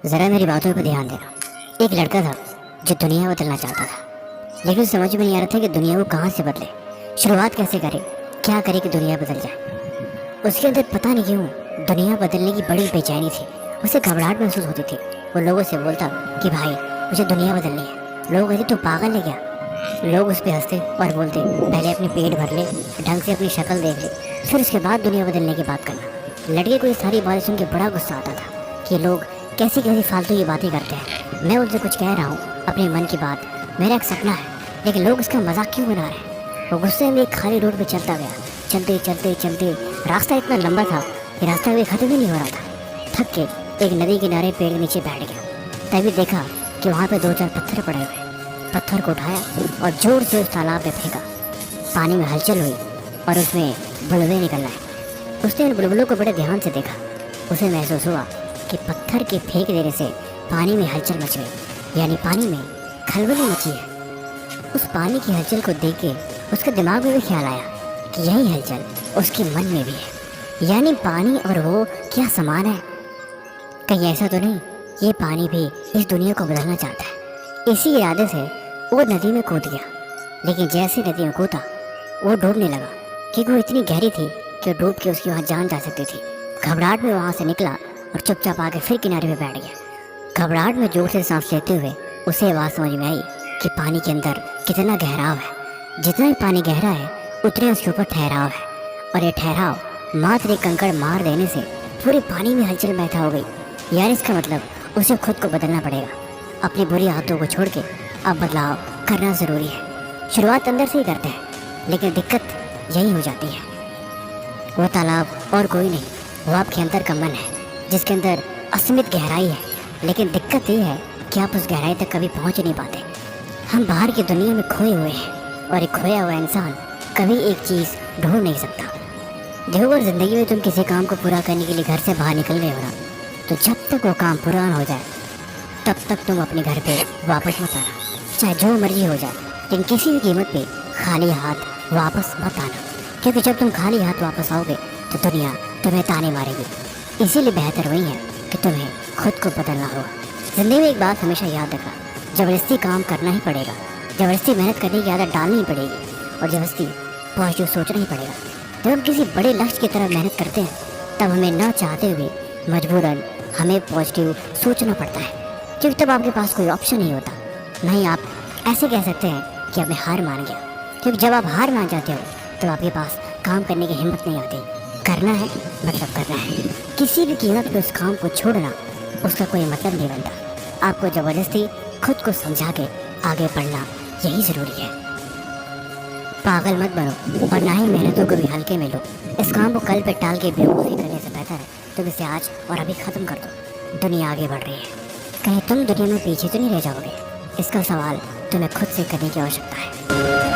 ज़रा मेरी बातों पर ध्यान देना। एक लड़का था जो दुनिया बदलना चाहता था, लेकिन उसे समझ में नहीं आ रहा था कि दुनिया को कहाँ से बदले, शुरुआत कैसे करे, क्या करे कि दुनिया बदल जाए। उसके अंदर पता नहीं क्यों दुनिया बदलने की बड़ी बेचैनी थी। उसे घबराहट महसूस होती थी। वो लोगों से बोलता कि भाई मुझे दुनिया बदलनी है। लोग कहते तू पागल है क्या। लोग उस पर हंसते और बोलते पहले अपनी पेट भर ले, ढंग से अपनी शक्ल देख ले, फिर उसके बाद दुनिया बदलने की बात करना। लड़के को ये सारी बातें सुन के बड़ा गुस्सा आता था कि लोग कैसी कैसी फालतू की बातें करते हैं। मैं उनसे कुछ कह रहा हूँ अपने मन की बात, मेरा एक सपना है, लेकिन लोग इसका मजाक क्यों बना रहे हैं। वो गुस्से में एक खाली रोड पे चलता गया। चलते चलते चलते रास्ता इतना लंबा था कि रास्ता कभी खत्म ही नहीं हो रहा था। थक के एक नदी किनारे पेड़ के नीचे बैठ गया। तभी देखा कि वहाँ पे 2-4 पत्थर पड़े हुए। पत्थर को उठाया और जोर से उस तालाब में फेंका। पानी में हलचल हुई और उसमें बुलबुलें निकलना है। उसने उन बुलबुलों को बड़े ध्यान से देखा। उसे महसूस हुआ कि पत्थर के फेंक देने से पानी में हलचल मच गई, यानी पानी में खलबली मची है। उस पानी की हलचल को देख के उसके दिमाग में भी ख्याल आया कि यही हलचल उसके मन में भी है, यानी पानी और वो क्या समान है। कहीं ऐसा तो नहीं ये पानी भी इस दुनिया को बदलना चाहता है। इसी इरादे से वो नदी में कूद गया, लेकिन जैसे नदी में कूदा वो डूबने लगा, क्योंकि वो इतनी गहरी थी कि डूब के उसकी वहाँ जान जा सकती थी। घबराहट में वहाँ से निकला और चुपचाप आके फिर किनारे पे बैठ गया। घबराहट में जोर से सांस लेते हुए उसे आवाज़ समझ में आई कि पानी के अंदर कितना गहराव है। जितना ही पानी गहरा है उतने उसके ऊपर ठहराव है, और ये ठहराव मात्र एक कंकड़ मार देने से पूरे पानी में हलचल पैदा हो गई। यार इसका मतलब उसे खुद को बदलना पड़ेगा। अपनी बुरी आदतों को छोड़ के अब बदलाव करना ज़रूरी है। शुरुआत अंदर से ही करते हैं, लेकिन दिक्कत यही हो जाती है। वो तालाब और कोई नहीं, वो आपके अंदर का मन है, जिसके अंदर असीमित गहराई है। लेकिन दिक्कत ये है कि आप उस गहराई तक कभी पहुंच नहीं पाते। हम बाहर की दुनिया में खोए हुए हैं, और एक खोया हुआ इंसान कभी एक चीज़ ढूंढ नहीं सकता। देखो अगर ज़िंदगी में तुम किसी काम को पूरा करने के लिए घर से बाहर निकल रहे हो ना, तो जब तक वो काम पूरा ना हो जाए तब तक तुम अपने घर पे वापस मत आना, चाहे जो मर्जी हो जाए। लेकिन किसी भी कीमत पे खाली हाथ वापस मत आना, क्योंकि जब तुम खाली हाथ वापस आओगे तो दुनिया तुम्हें ताने मारेगी। इसीलिए बेहतर वही है कि तुम्हें खुद को बदलना होगा। ज़िंदगी में एक बात हमेशा याद रखा, ज़बरदस्ती काम करना ही पड़ेगा, ज़बरदस्ती मेहनत करने की आदत डालनी ही पड़ेगी, और ज़बरदस्ती पॉजिटिव सोचना ही पड़ेगा। जब हम किसी बड़े लक्ष्य की तरफ मेहनत करते हैं तब हमें ना चाहते हुए मजबूरन हमें पॉजिटिव सोचना पड़ता है, क्योंकि तब आपके पास कोई ऑप्शन नहीं होता। नहीं आप ऐसे कह सकते हैं कि अब मैं हार मान गया, क्योंकि जब आप हार मान जाते हो तो आपके पास काम करने की हिम्मत नहीं आती। करना है मतलब करना है, किसी भी कीमत पे उस काम को छोड़ना उसका कोई मतलब नहीं बनता। आपको ज़बरदस्ती खुद को समझा के आगे बढ़ना यही ज़रूरी है। पागल मत बनो और ना ही मेहनतों को भी हल्के में लो। इस काम को कल पे टाल के बेवकूफ़ी करने से बेहतर है तुम इसे आज और अभी ख़त्म कर दो। दुनिया आगे बढ़ रही है, कहीं तुम दुनिया में पीछे तो नहीं रह जाओगे। इसका सवाल तुम्हें खुद से करने की आवश्यकता है।